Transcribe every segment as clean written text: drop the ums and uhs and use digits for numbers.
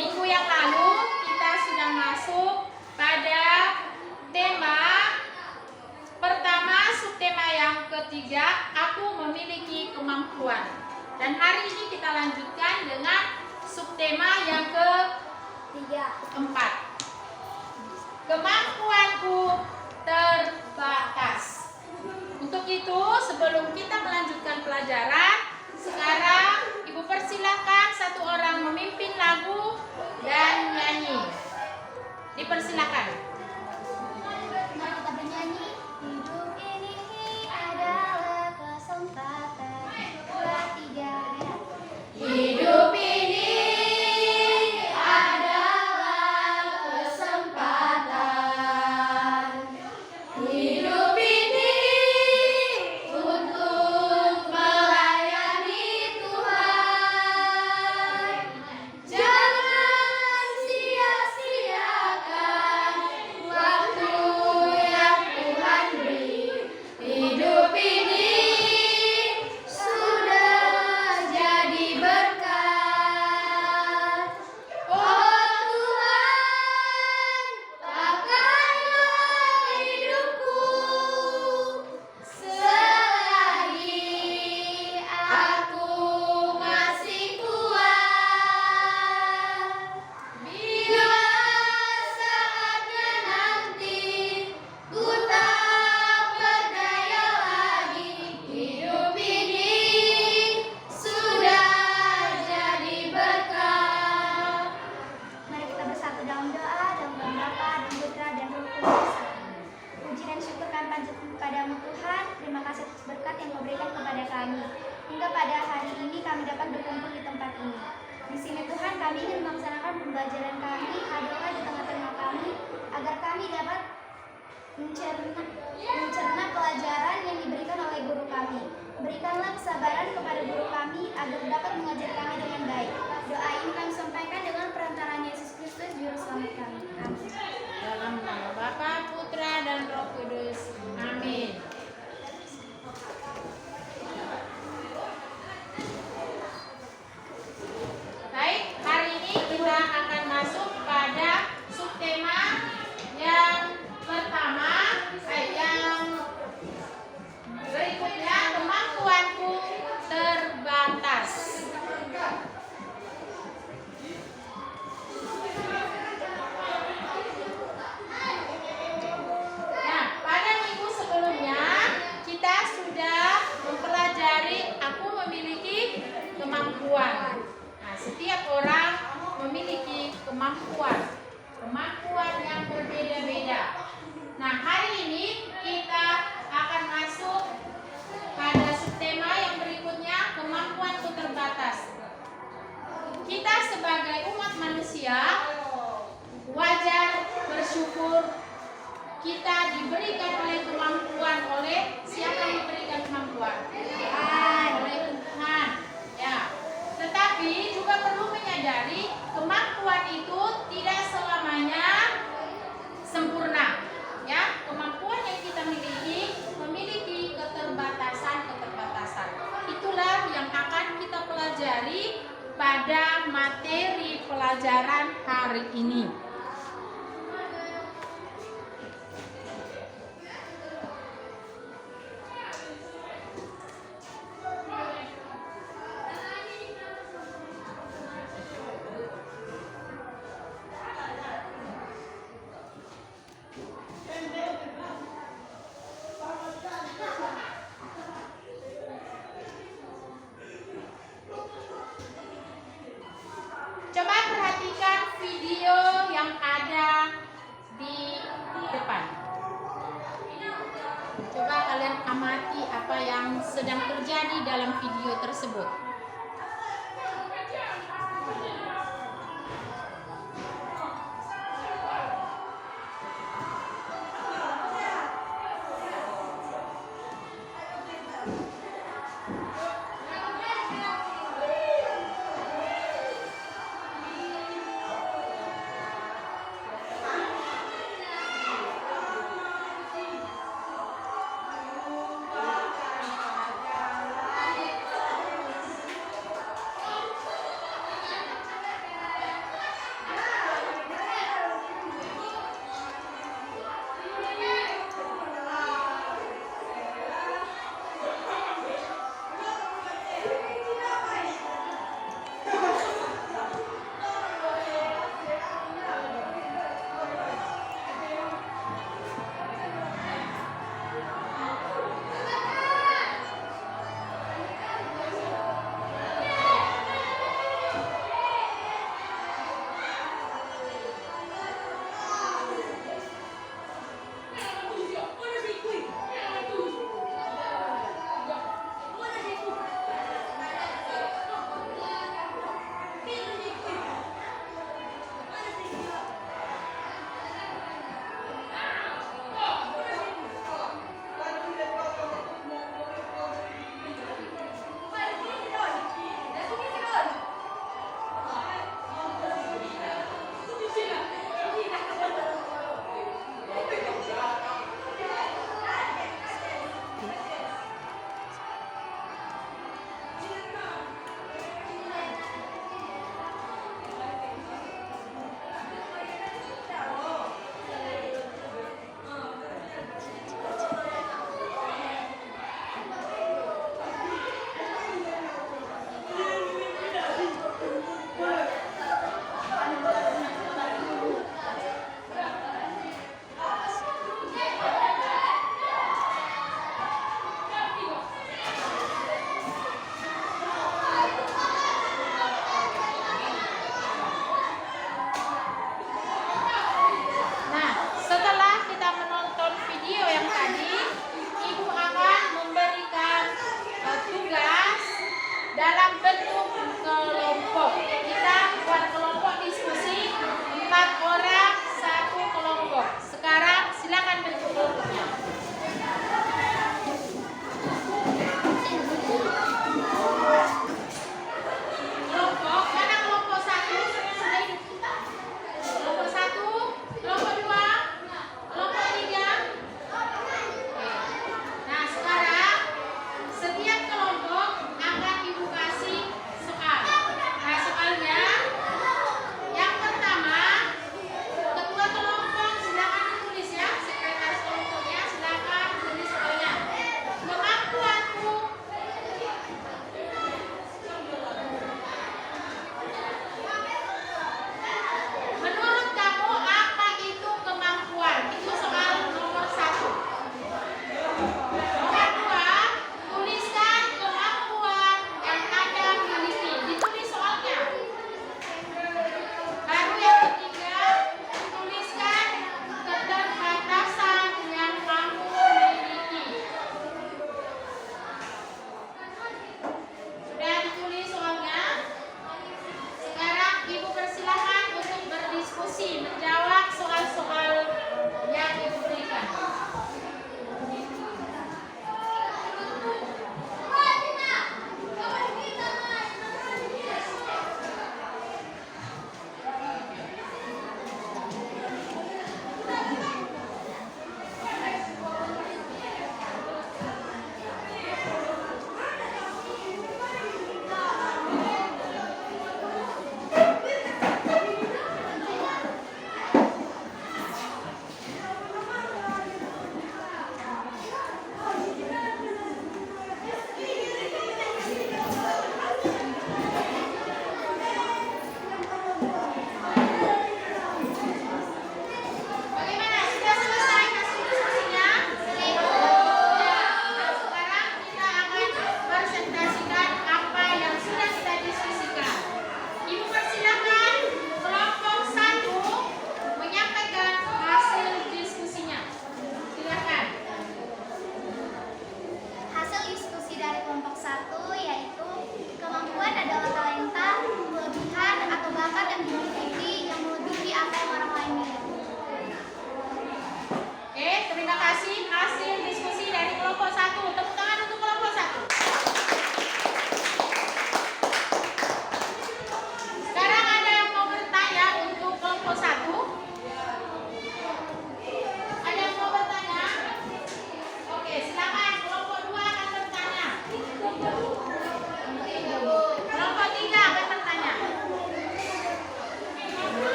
Minggu yang lalu kita sudah masuk pada tema pertama, subtema yang ketiga, aku memiliki kemampuan. Dan hari ini kita lanjutkan dengan subtema yang keempat. Kemampuanku terbatas. Untuk itu, sebelum kita melanjutkan pelajaran, sekarang Ibu persilahkan satu orang memimpin lagu dan nyanyi. Dipersilakan. Mari kita bernyanyi. Hidup ini adalah kesempatan. 2, 3. Hidup ini adalah kesempatan. Hidup ini untuk melayani Tuhan. Jangan sia-siakan waktu yang Tuhan beri. Hidup ini sudah jadi berkat. Oh Tuhan, pakailah hidupku selagi aku masih kuat. Bila saatnya nanti ku tak berdaya lagi, hidup ini sudah jadi berkat. Mari kita bersatu dalam doa, dalam nama Bapa dan Putra dan Roh Kudus. Puji dan syukur kami panjatkan kepadamu Tuhan. Terima kasih atas berkat yang Kau berikan kepada kami. Hingga pada hari ini kami dapat berkumpul di tempat ini. Di sini Tuhan kami ingin melaksanakan pembelajaran kami. Hadirlah di tengah-tengah kami agar kami dapat mencerna pelajaran yang diberikan oleh guru kami. Berikanlah kesabaran kepada guru kami agar dapat mengajar kami dengan baik. Doa ini kami sampaikan dengan perantaraan Yesus Kristus Juru Selamat kami. Amin. Dalam nama Bapa, Putra, dan Roh Kudus. Amin. Baik, hari ini kita akan masuk pada subtema yang pertama, yang berikutnya, kemampuanku terbatas. Nah, pada minggu sebelumnya kita sudah mempelajari aku memiliki kemampuan. Nah, setiap orang memiliki kemampuan yang berbeda-beda. Nah, hari ini kita akan masuk pada subtema yang berikutnya, kemampuanku terbatas. Kita sebagai umat manusia wajar bersyukur kita diberikan oleh kemampuan. Oleh siapa yang memberikan kemampuan? Oleh Tuhan. Ya. Tetapi juga perlu menyadari kemampuan itu tidak selamanya sempurna. Ya, kemampuan yang kita memiliki keterbatasan. Itulah yang akan kita pelajari pada materi pelajaran hari ini. Coba perhatikan video yang ada di depan. Coba kalian amati apa yang sedang terjadi dalam video tersebut.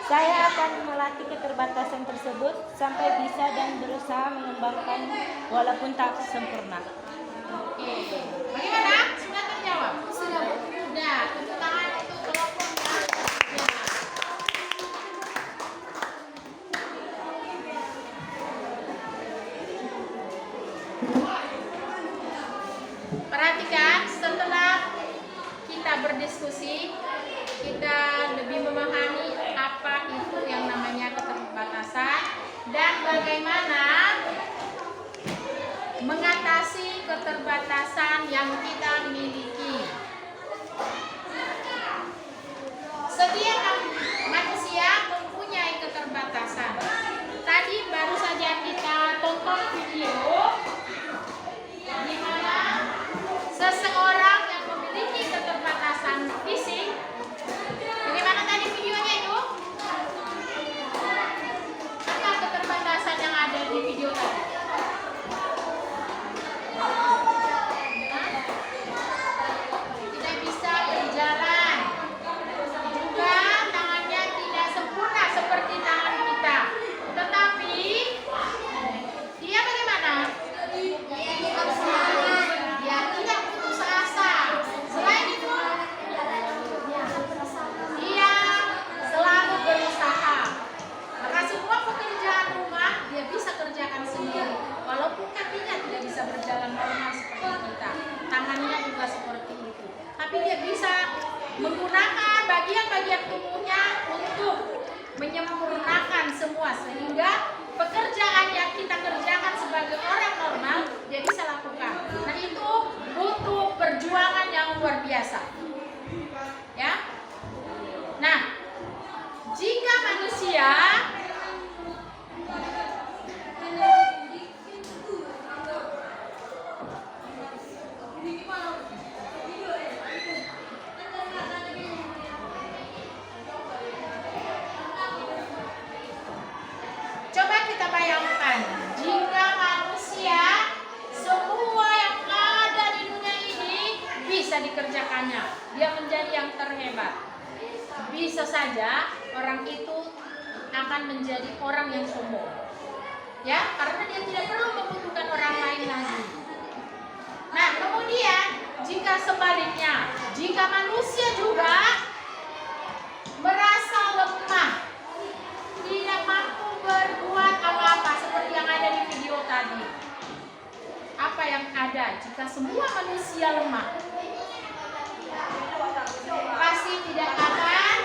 Saya akan melatih keterbatasan tersebut sampai bisa dan berusaha mengembangkan walaupun tak sempurna. Oke. Bagaimana? Sudah terjawab? Sudah. Sudah. Tepuk tangan untuk kelompoknya. Ya. Perhatikan, setelah kita berdiskusi, kita lebih memahami apa itu yang namanya keterbatasan dan bagaimana mengatasi keterbatasan yang kita miliki. Setiap manusia mempunyai keterbatasan. Tadi baru saja kita tonton video di mana seseorang yang memiliki keterbatasan fisik. Bagaimana tadi videonya itu? Apa keterbatasan yang ada di video tadi? Tidak bisa berjalan, juga tangannya tidak sempurna seperti tangan kita. Tetapi dia bagaimana? Dia tidak putus asa. Selain itu, dia selalu berusaha. Maka semua pekerjaan rumah dia bisa kerjakan sendiri. Walaupun kakinya tidak bisa berjalan normal seperti kita, tangannya juga seperti itu. Tapi dia bisa menggunakan bagian-bagian tubuhnya untuk menyempurnakan semua sehingga pekerjaan yang kita kerjakan sebagai orang normal dia bisa lakukan. Nah itu butuh perjuangan yang luar biasa. Ya. Nah, jika manusia coba kita bayangkan, jika manusia semua yang ada di dunia ini bisa dikerjakannya, dia menjadi yang terhebat. Bisa saja orang itu akan menjadi orang yang sombong. Ya, karena dia tidak perlu membutuhkan orang lain lagi. Nah, kemudian jika sebaliknya, jika manusia juga merasa lemah, tidak mampu berbuat apa-apa seperti yang ada di video tadi. Apa yang ada jika semua manusia lemah? Pasti tidak akan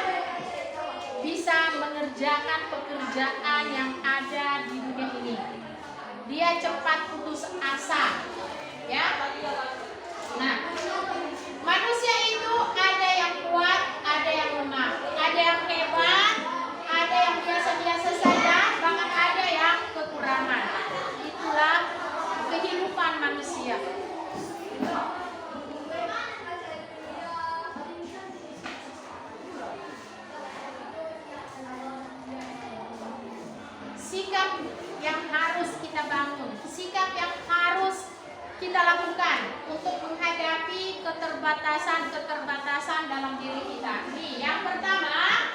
bisa mengerjakan pekerjaan yang ada di dunia ini. Dia cepat putus asa. Ya. Nah, manusia itu ada yang kuat, ada yang lemah, ada yang hebat, ada yang biasa-biasa saja, bahkan ada yang kekurangan. Itulah kehidupan manusia. Sikap yang harus kita bangun, sikap yang harus kita lakukan untuk menghadapi keterbatasan-keterbatasan dalam diri kita. Nih, yang pertama,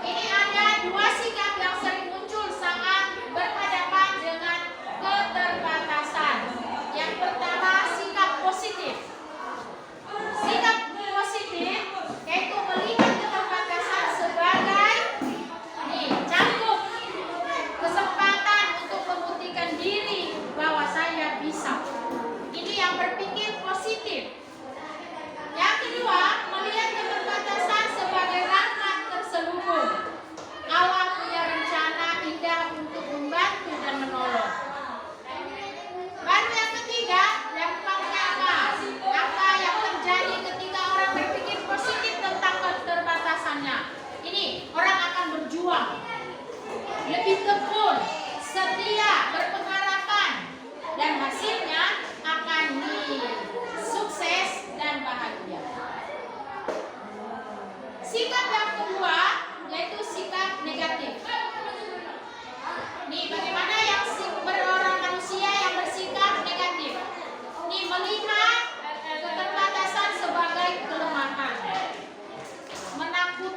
ini ada dua sikap yang sering muncul saat berhadapan dengan keterbatasan. Yang pertama, sikap positif. Sikap positif yaitu melihat keterbatasan sebagai cangkuk, kesempatan untuk membuktikan diri bahwa saya bisa. Ini yang berpikir positif. Yang kedua, melihat keterbatasan sebagai rahmat terselubung. Allah punya rencana indah untuk membantu dan menolong. Baru yang ketiga, dampaknya apa? Apa yang terjadi ketika orang berpikir positif tentang keterbatasannya? Ini, orang akan berjuang, lebih tekun, setia, berpengharapan, dan hasilnya akan sukses dan bahagia. Sikap yang kedua yaitu sikap negatif. Nih, bagaimana yang orang manusia yang bersikap negatif? Nih, melihat keterbatasan sebagai kelemahan, menakutkan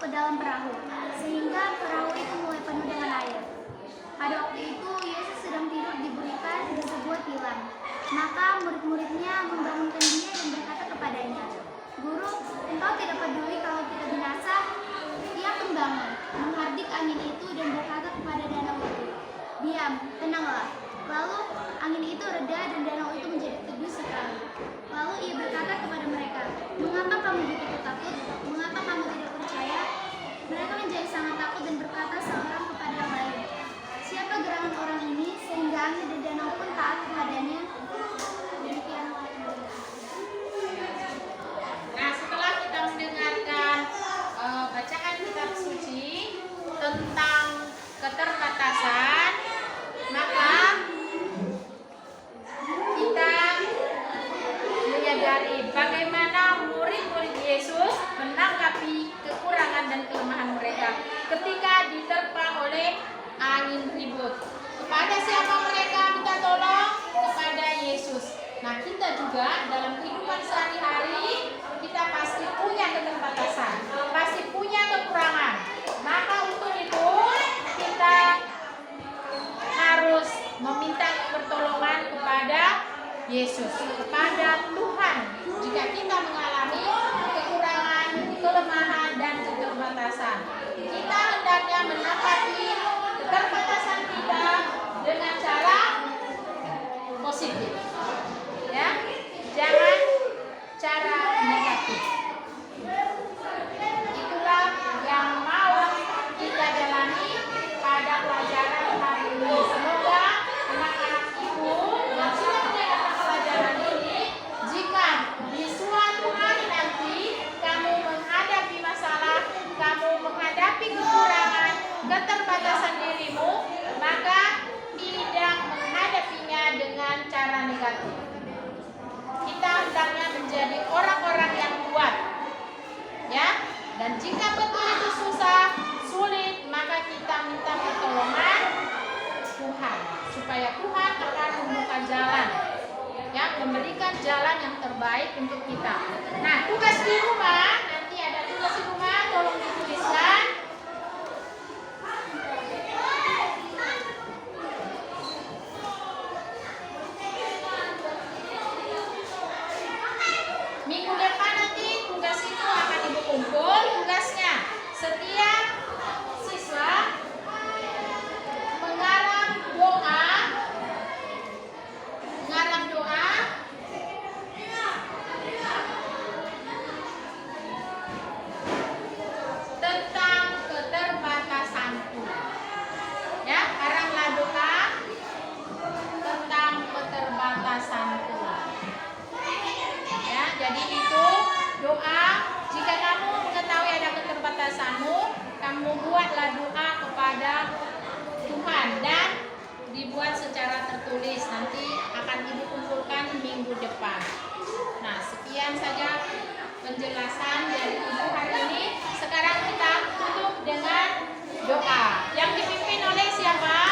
ke dalam perahu, sehingga perahu itu mulai penuh dengan air. Pada waktu itu Yesus sedang tidur diberikan di sebuah tilam. Maka murid-muridnya membangunkan dia dan berkata kepadanya, "Guru, engkau tidak peduli kalau kita binasa?" Ia pun bangun, menghardik angin itu dan berkata kepada danau itu, "Diam, tenanglah." Lalu angin itu reda dan danau itu menjadi teduh sekali. Lalu ia berkata kepada mereka, "Mengapa kamu begitu takut? Mengapa kamu tidak percaya?" Mereka menjadi sangat takut dan berkata seorang kepada yang lain, "Siapa gerangan orang ini sehingga angin dan danau pun taat kepadanya?" Demikianlah. Nah, setelah kita mendengarkan bacaan kitab suci tentang keterbatasan, maka kita menyadari bagaimana murid-murid Yesus menanggapi kekurangan dan kelemahan mereka ketika diterpa oleh angin ribut. Kepada siapa mereka minta tolong? Kepada Yesus. Nah, kita juga dalam kehidupan sehari-hari kita pasti punya keterbatasan, pasti punya kekurangan. Maka untuk itu kita harus meminta pertolongan kepada Yesus, kepada Tuhan. Jika kita mengalami kekurangan, kelemahan, dan keterbatasan, kita hendaknya menanggapi keterbatasan kita dengan cara positif, ya, jangan cara negatif. Itulah yang mau kita jalani pada pelajaran hari ini. Semoga anak-anak ibu yang sudah mendengarkan pelajaran ini, jika di suatu hari nanti kamu menghadapi masalah, kamu menghadapi kekurangan, keterbatasan dirimu, maka tidak menghadapinya dengan cara negatif. Kita hendaknya menjadi orang-orang yang kuat, ya. Dan jika betul itu susah, sulit, maka kita minta pertolongan Tuhan, supaya Tuhan akan membuka jalan, ya, memberikan jalan yang terbaik untuk kita. Nah, tugas di rumah, nanti ada tugas di rumah, tolong dituliskan. Minggu depan nanti tugas itu akan ibu kumpul. Tugasnya setiap siswa mengarang doa tentang keterbatasanku. Ya, aranglah doa tentang keterbatasanku. Ya, jadi itu doa. Jika kamu mengetahui ada keterbatasanmu, kamu buatlah doa kepada Tuhan dan dibuat secara tertulis. Nanti akan ibu kumpulkan minggu depan. Nah, sekian saja penjelasan dari ibu hari ini. Sekarang kita tutup dengan doa yang dipimpin oleh siapa?